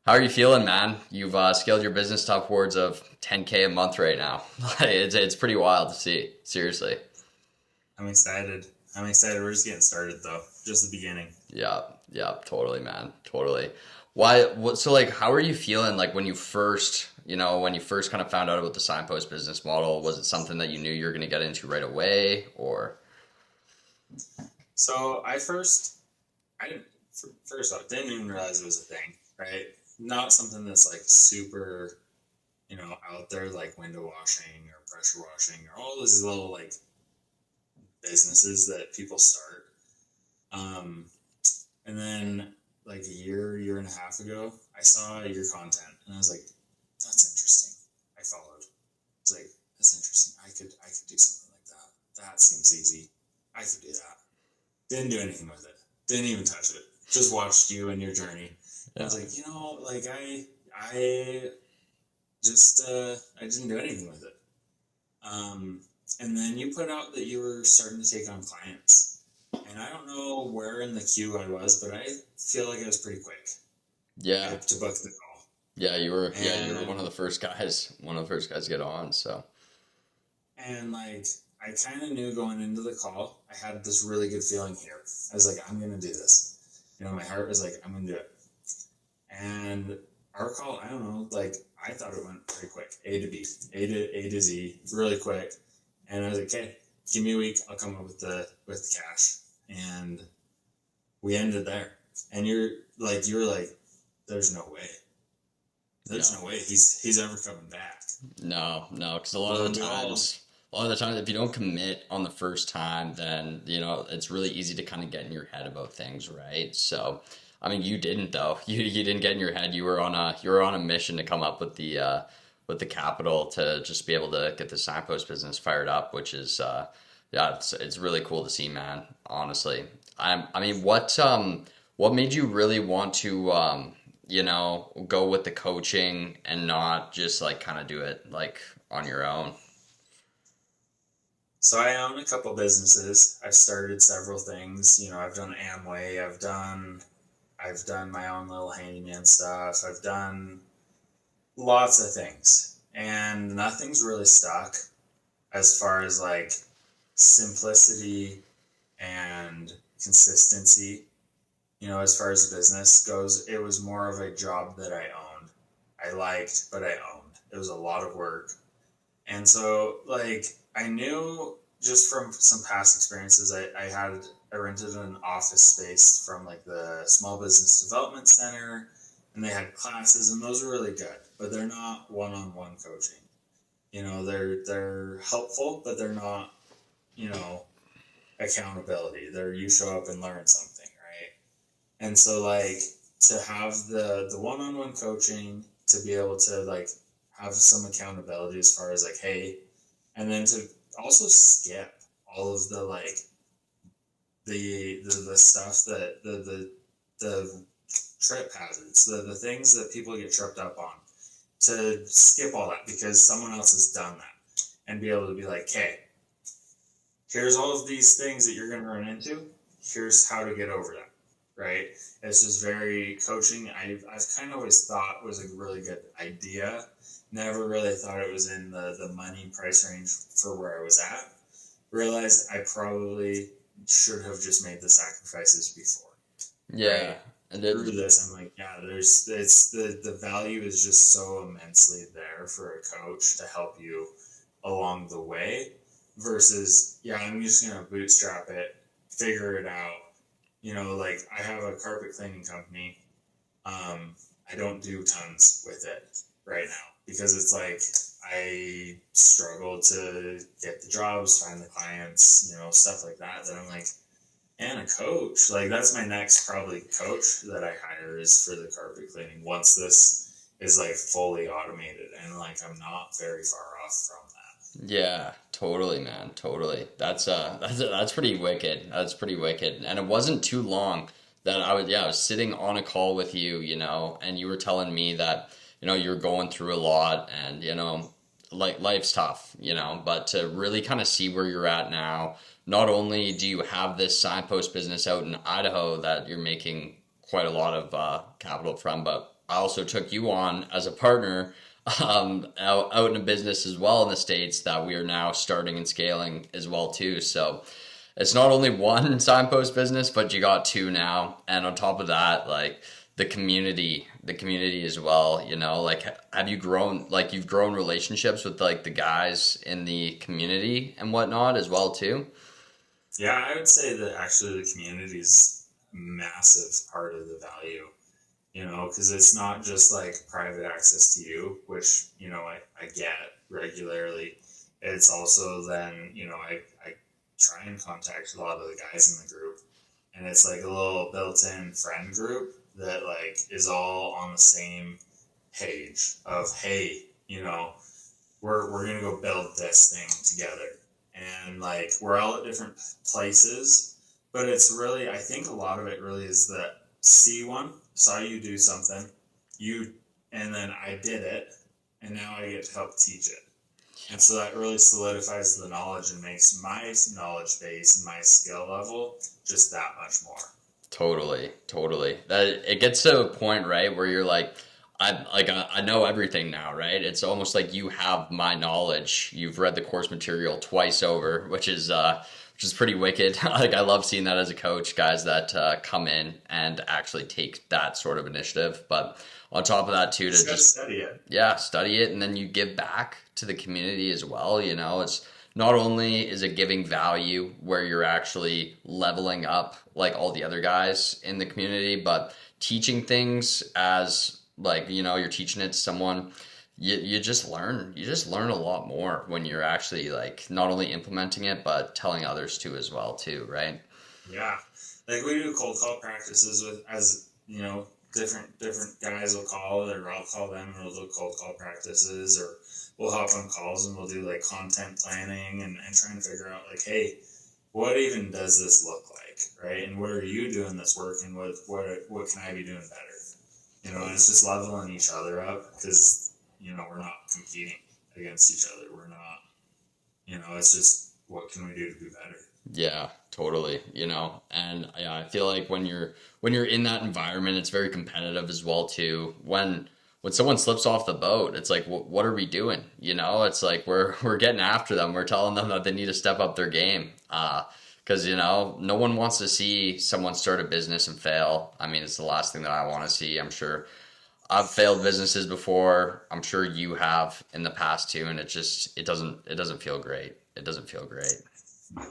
How are you feeling, man? You've scaled your business to upwards of 10K a month right now. It's pretty wild to see. Seriously. I'm excited. I'm excited. We're just getting started though. Just the beginning. Yeah, yeah, totally, man, totally. Why? What? So, like, how are you feeling? Like, when you first, when you first kind of found out about the signpost business model, was it something that you knew you were going to get into right away, or? So I didn't, first off, didn't even realize it was a thing, right? Not something that's like super, out there like window washing or pressure washing or all these little like businesses that people start. Um, and then like a year and a half ago, I saw your content and I was like, that's interesting. I followed. It's like, that's interesting. I could do something like that. That seems easy. I could do that. Didn't do anything with it. Didn't even touch it. Just watched you and your journey. I Yeah. was like, like I just I didn't do anything with it. Um, and then you put out that you were starting to take on clients. And I don't know where in the queue I was, but I feel like I was pretty quick Yeah, to book the call. yeah, you were one of And the first guys, one of the first guys to get on. So, and like I kind of knew going into the call, I had this really good feeling here. I was like, I'm gonna do this. My heart was like, I'm gonna do it. And our call, I don't know, like I thought it went pretty quick, A to B, A to Z, really quick. And I was like, okay, give me a week, I'll come up with the cash. And we ended there. And you were like, there's no way, there's yeah. no way he's ever coming back. No, no, because Lo and behold, a lot of the times, if you don't commit on the first time, then it's really easy to kind of get in your head about things, right? So, I mean, you didn't though. You didn't get in your head. You were on a mission to come up with the capital to just be able to get the signpost business fired up, which is yeah, it's really cool to see, man. Honestly, I mean, what made you really want to go with the coaching and not just like kind of do it like on your own? so I own a couple businesses. I've started several things. I've done Amway. I've done my own little handyman stuff. I've done lots of things, and nothing's really stuck as far as like simplicity and consistency. As far as business goes, it was more of a job that I owned. I liked, but I owned. It was a lot of work. And so, like, I knew just from some past experiences, I rented an office space from like the Small Business Development Center, and they had classes, and those are really good, but they're not one-on-one coaching. They're helpful, but they're not, you know, accountability. They're you show up and learn something, right? And so like to have the one-on-one coaching, to be able to like have some accountability as far as like, hey, and then to also skip all of the like the stuff that the trip hazards, the things that people get tripped up on, to skip all that because someone else has done that, and be able to be like, okay, here's all of these things that you're going to run into. Here's how to get over them, right? It's just very coaching. I've kind of always thought was a really good idea. Never really thought it was in the money price range for where I was at. Realized I probably should have just made the sacrifices before, Yeah, right? and Through then this, I'm like, yeah, it's the value is just so immensely there for a coach to help you along the way versus, yeah, I'm just gonna bootstrap it, figure it out. Like I have a carpet cleaning company. I don't do tons with it right now because it's like I struggle to get the jobs, find the clients, stuff like that. That I'm like, and a coach. Like that's my next probably coach that I hire is for the carpet cleaning once this is like fully automated, and like I'm not very far off from that. yeah, totally, man, totally. That's pretty wicked. That's pretty wicked. And it wasn't too long that I was sitting on a call with you, and you were telling me that, you're going through a lot and, like life's tough, but to really kind of see where you're at now, not only do you have this signpost business out in Idaho that you're making quite a lot of capital from, but I also took you on as a partner out in a business as well in the States that we are now starting and scaling as well too. So it's not only one signpost business, but you got two now. And on top of that, like the community as well, you know, like have you grown, like you've grown relationships with like the guys in the community and whatnot as well too? Yeah, I would say that actually the community is a massive part of the value, because it's not just like private access to you, which, I get regularly. It's also then, I try and contact a lot of the guys in the group. And it's like a little built in friend group that like is all on the same page of, hey, we're gonna go build this thing together. And like we're all at different places, but it's really, I think a lot of it really is that saw you do something, you and then I did it, and now I get to help teach it. And so that really solidifies the knowledge and makes my knowledge base and my skill level just that much more. Totally, totally. That it gets to a point, right, where you're like, I know everything now, right? It's almost like you have my knowledge. You've read the course material twice over, which is pretty wicked. Like I love seeing that as a coach, guys that come in and actually take that sort of initiative. But on top of that, too, to Just gotta just study it. yeah, study it and then you give back to the community as well. You know, it's not only is it giving value where you're actually leveling up like all the other guys in the community, but teaching things as like, you know, you're teaching it to someone, you just learn a lot more when you're actually like not only implementing it, but telling others to as well too, right? Yeah. Like we do cold call practices with, as different guys will call, or I'll call them and we'll do cold call practices, or we'll hop on calls and we'll do like content planning and try and figure out like, hey, what even does this look like, right? And what are you doing that's working? What can I be doing better? And it's just leveling each other up because we're not competing against each other. We're not. It's just what can we do to be better? Yeah, totally. You know, and yeah, I feel like when you're in that environment, it's very competitive as well too. When someone slips off the boat, it's like, what are we doing? You know, it's like we're getting after them. We're telling them that they need to step up their game. Because you know, no one wants to see someone start a business and fail. I mean, it's the last thing that I want to see. I'm sure I've failed businesses before. I'm sure you have in the past too, and it doesn't feel great. It doesn't feel great. No,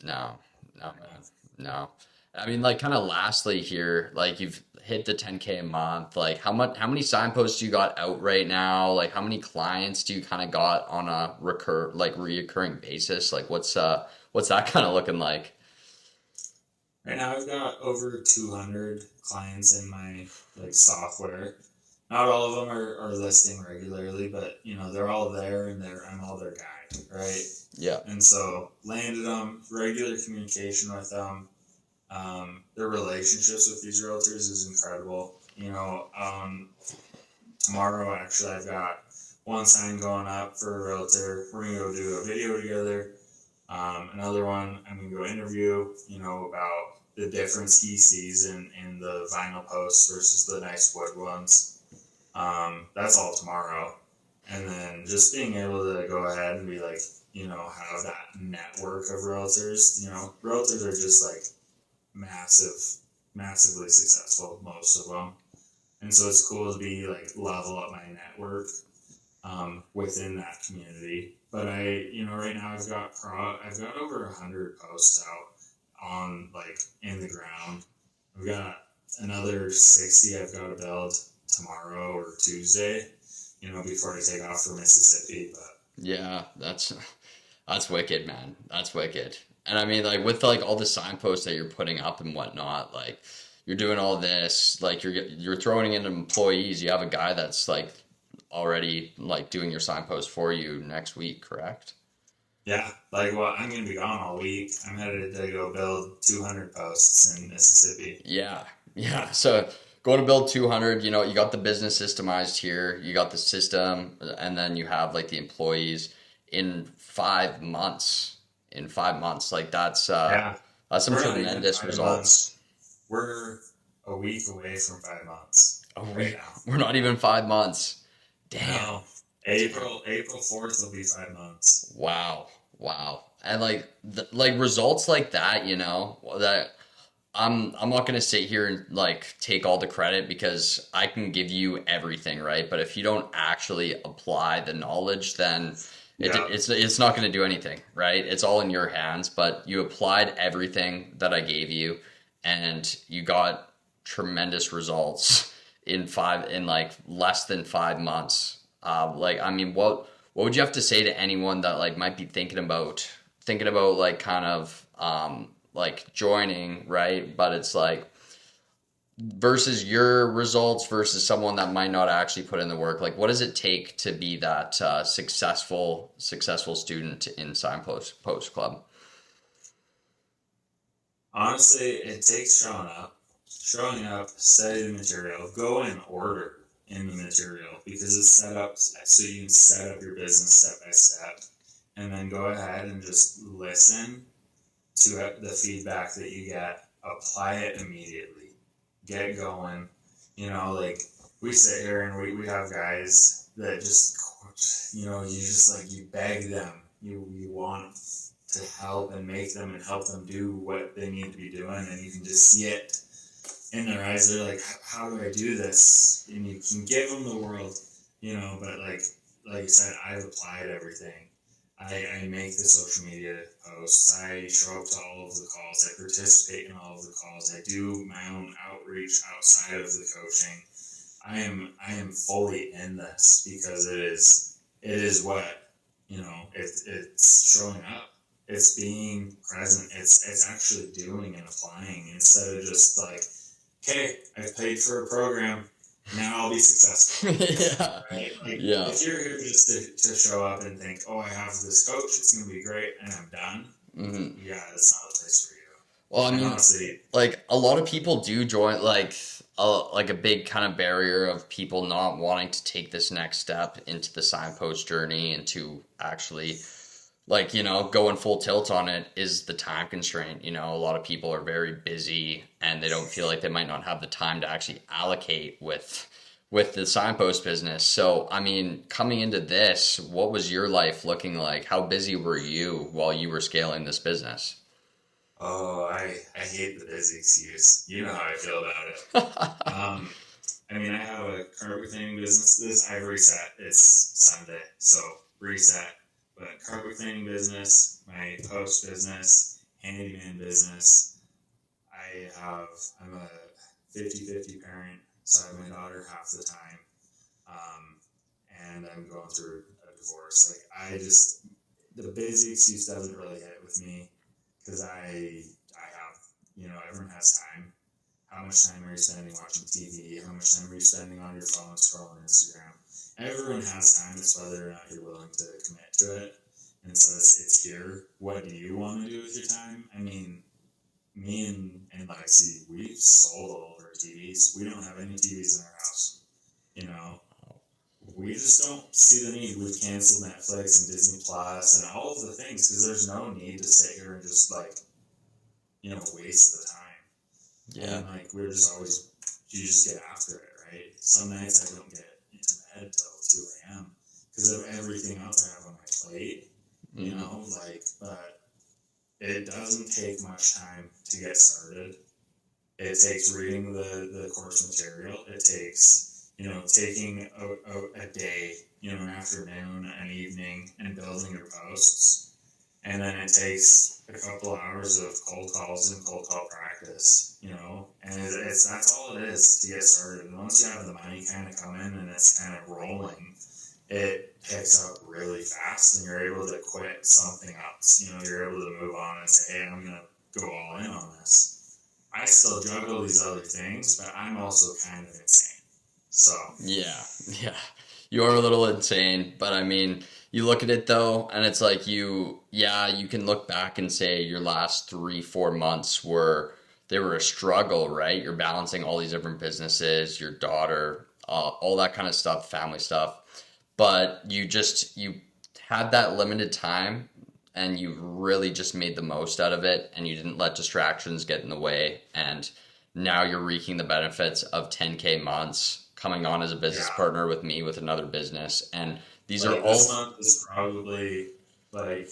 No, no, man, no. I mean, like, kind of lastly here, like, you've hit the 10K a month. Like, how many signposts do you got out right now? Like, how many clients do you kind of got on a reoccurring basis? Like, what's that kind of looking like? right now I've got over 200 clients in my like software. Not all of them are listing regularly, but they're all there and I'm all their guide, right? Yeah, And so landed them, regular communication with them. Their relationships with these realtors is incredible. Tomorrow actually I've got one sign going up for a realtor. We're gonna go do a video together. Another one I'm gonna go interview. About the difference he sees in the vinyl posts versus the nice wood ones. That's all tomorrow. And then just being able to go ahead and be like, have that network of realtors. Realtors are just like massively successful, most of them. And so it's cool to be like level up my network within that community. But right now I've got over 100 posts out on like in the ground. I've got another 60 I've got to build tomorrow or Tuesday, before I take off for Mississippi. But yeah, that's wicked, man. That's wicked. And I mean, like, with like all the signposts that you're putting up and whatnot, like, you're doing all this, like, you're throwing in employees. You have a guy that's like already like doing your signpost for you next week, correct? yeah, like well, I'm gonna be gone all week. I'm headed to go build 200 posts in Mississippi. Yeah, yeah. So going to build 200, you know, you got the business systemized here, you got the system, and then you have like the employees in 5 months. In 5 months, like Yeah, that's some we're not even tremendous 5 results. months. We're a week away from 5 months. Oh, right now. we're not even 5 months. Damn. No, April 4th will be 5 months. Wow. Wow. And like like results like that, that I'm not gonna sit here and like take all the credit because I can give you everything, right? But if you don't actually apply the knowledge, then Yeah, it's not gonna do anything, right? It's all in your hands. But you applied everything that I gave you, and you got tremendous results in like less than 5 months. Like I mean, what would you have to say to anyone that like might be thinking about like kind of like joining, right? But it's like versus your results versus someone that might not actually put in the work. Like, what does it take to be that successful student in Signpost Post Club? honestly, it takes showing up, study the material, go in order in the material because it's set up so you can set up your business step by step, and then go ahead and just listen to the feedback that you get, apply it immediately, get going. Like we sit here and we have guys that just, you just like, you beg them, you want to help and make them and help them do what they need to be doing, and you can just see it in their eyes. They're like, how do I do this? And you can give them the world, but like you said, I've applied everything. I make the social media posts. I show up to all of the calls. I participate in all of the calls. I do my own outreach outside of the coaching. I am fully in this because it is what, it's showing up. It's being present. It's actually doing and applying instead of just like, okay, I've paid for a program, now I'll be successful. Yeah. Right? Like, Yeah. if you're here just to show up and think, oh, I have this coach, it's going to be great, and I'm done, yeah, that's not a place for you. Well, I And mean, honestly, like a lot of people do join like a big kind of barrier of people not wanting to take this next step into the signpost journey and to actually like going full tilt on it is the time constraint. A lot of people are very busy and they don't feel like they might not have the time to actually allocate with the signpost business. So I mean, coming into this, what was your life looking like? How busy were you while you were scaling this business? oh, I hate the busy excuse. You know how I feel about it. I mean, I have a carpet cleaning business. I've reset. It's Sunday, so reset. But carpet cleaning business, my post business, handyman business. I'm a 50-50 parent, so I have my daughter half the time. Um, and I'm going through a divorce. Like, the busy excuse doesn't really hit with me because I have, everyone has time. How much time are you spending watching TV? How much time are you spending on your phone scrolling Instagram? Everyone has time. It's whether or not you're willing to commit to it. And so it's here. What do you want to do with your time? I mean, me and Lexi, we've sold all of our TVs. We don't have any TVs in our house. You know, we just don't see the need. We've canceled Netflix and Disney Plus and all of the things because there's no need to sit here and just like, waste the time. Yeah. And like we're just always, you just get after it, right? Some nights I don't get into bed till 2 a.m. because of everything else I have on my plate. But it doesn't take much time to get started. It takes reading the course material. It takes, taking a day, an afternoon, an evening, and building your posts. And then it takes a couple of hours of cold calls and cold call practice, and that's all it is to get started. And once you have the money kind of come in and it's kind of rolling, it picks up really fast and you're able to quit something else. You're able to move on and say, hey, I'm going to go all in on this. I still juggle these other things, but I'm also kind of insane. So. Yeah. You are a little insane, but I mean, you look at it though, and it's like you can look back and say your last 3-4 months they were a struggle, right? You're balancing all these different businesses, your daughter, all that kind of stuff, family stuff. But you had that limited time and you really just made the most out of it and you didn't let distractions get in the way. And now you're reaping the benefits of 10K months coming on as a business Yeah. partner with me with another business. And these are Like all, this month is probably like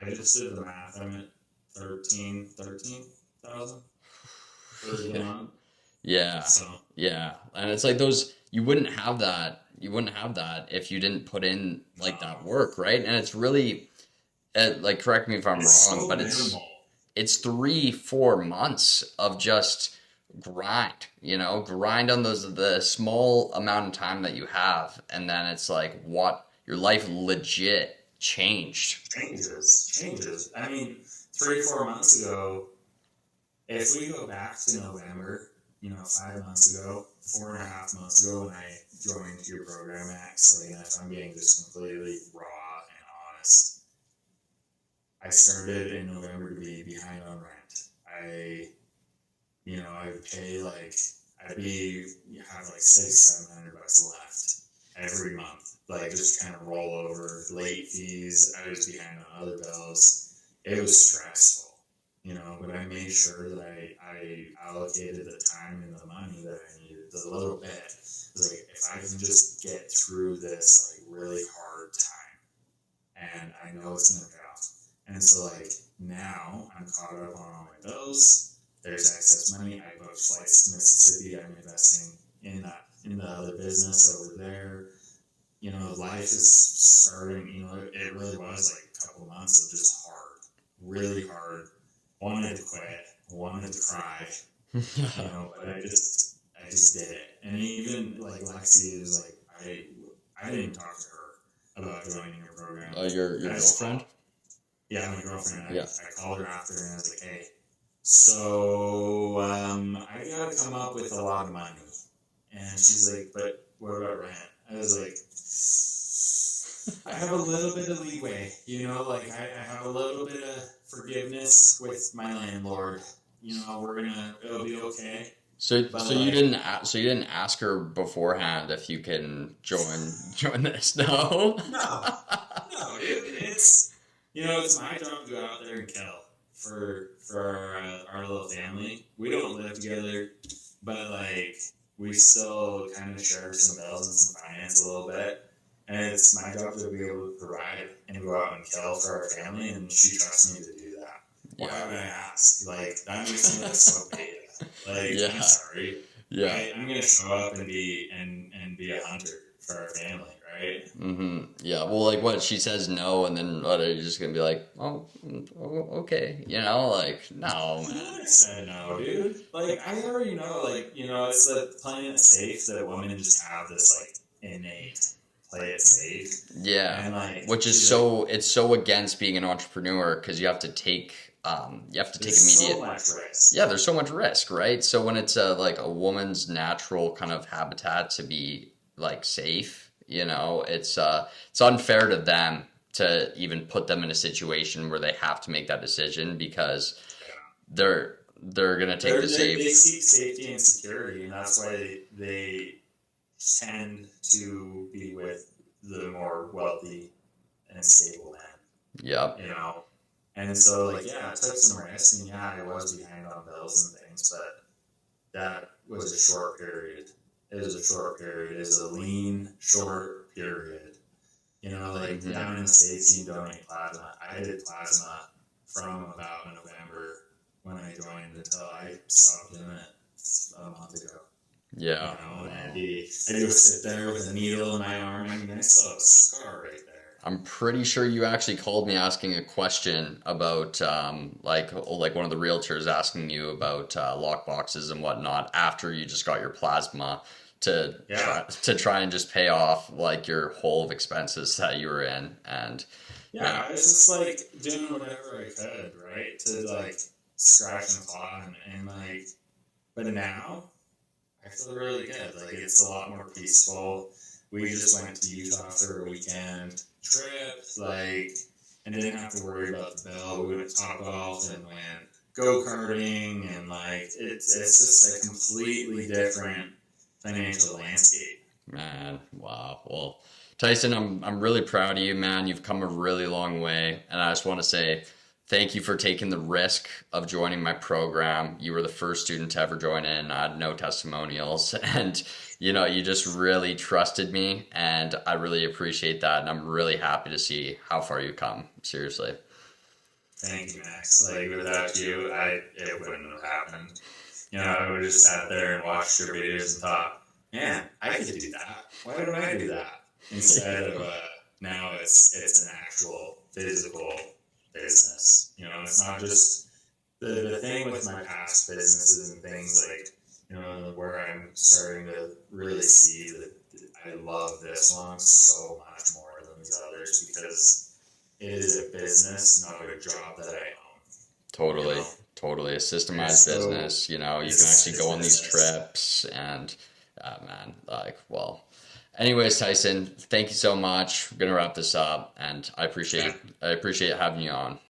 I just did the math. I'm at 13,000 for the yeah, month. yeah, So yeah. And it's like those, you wouldn't have that if you didn't put in like that no, work, right? And it's really, like, correct me if I'm it's wrong, so but it's, minimal. it's 3 4 months of just grind on the small amount of time that you have, and then it's like what your life legit changed. Changes. I mean, 3 4 months ago, if we go back to November, 5 months ago, 4.5 months ago, when I joined your program, Max, like, if I'm being just completely raw and honest, I started in November to be behind on rent. I would pay like, have like 600 700 bucks left every month, like just kind of roll over late fees. I was behind on other bills. It was stressful, but I made sure that I allocated the time and the money that I needed, the little bit. It was like, if I can just get through this like really hard time, and I know it's gonna pay off. And so like now I'm caught up on all my bills. There's excess money. I booked flights to Mississippi. I'm investing in the other business over there. Life is starting. It really was like a couple of months of just hard, really hard. Wanted to quit, wanted to cry, but I just did it. And even like Lexi was like, I didn't even talk to her about joining your program. Your I just girlfriend? called. Yeah, my girlfriend. Yeah. I called her after and I was like, hey, so I gotta come up with a lot of money. And she's like, but what about rent? I was like, I have a little bit of leeway, like I have a little bit of forgiveness with my landlord. It'll be okay. So But so you like, didn't so you didn't ask her beforehand if you can join this? No. no, it's my job to go out there and kill for our little family. We don't live together, but like we still kind of share some bills and some finance a little bit. And it's my job to be able to provide and go out and kill for our family, and she trusts me to do that. Why Yeah. would I ask? Like, that makes me look so beta. Like, Yeah. I'm sorry. Yeah. I'm gonna show up and be a hunter for our family, right? Yeah. Well, like, what, she says no, and then what, are you just gonna be like, oh, okay, like, no, man. I said no, dude. Like, I already know, like, it's the playing it safe that women just have this, like, innate play it safe. Yeah. And, like, Which is it's so against being an entrepreneur, because you have to take immediate. So much risk. Yeah, there's so much risk, right? So when it's like a woman's natural kind of habitat to be like safe, it's unfair to them to even put them in a situation where they have to make that decision, because they're gonna take the safe. They seek safety and security, and that's why they tend to be with the more wealthy and stable men. Yep. And so, like, yeah, it took some risk, and yeah, I was behind on bills and things, but that was a short period. It was a short period. It was a lean, short period. Like, down in the States, you donate plasma. I did plasma from about November when I joined until I stopped doing it a month ago. Yeah. And I'd go sit there with a needle in my arm. I mean, I still have a scar right there. I'm pretty sure you actually called me asking a question about like one of the realtors asking you about lock boxes and whatnot after you just got your plasma to try and just pay off like your whole of expenses that you were in. And I was just like doing whatever I could, right, to like scratch and claw and like, but now I feel really good. Like, it's a lot more peaceful. We just went to Utah for a weekend trip, like, and didn't have to worry about the bill. We went to Topgolf and went go-karting, and like, it's just a completely different financial landscape. man, wow. Well, Tyson, I'm really proud of you, man. You've come a really long way, and I just want to say thank you for taking the risk of joining my program. You were the first student to ever join in. I had no testimonials, and you just really trusted me, and I really appreciate that, and I'm really happy to see how far you've come. Seriously. Thank you, Max. Like without you, it wouldn't have happened. I would have just sat there and watched your videos and thought, man, I could do that. Why don't I do that? Instead of now it's an actual physical business. It's not just the thing with my past businesses and things like where I'm starting to really see that I love this one so much more than these others because it is a business, not a job that I own. Totally, totally. A systemized So business, you can actually go on these trips and, man, like, well, anyways, Tyson, thank you so much. We're gonna wrap this up, and I appreciate having you on.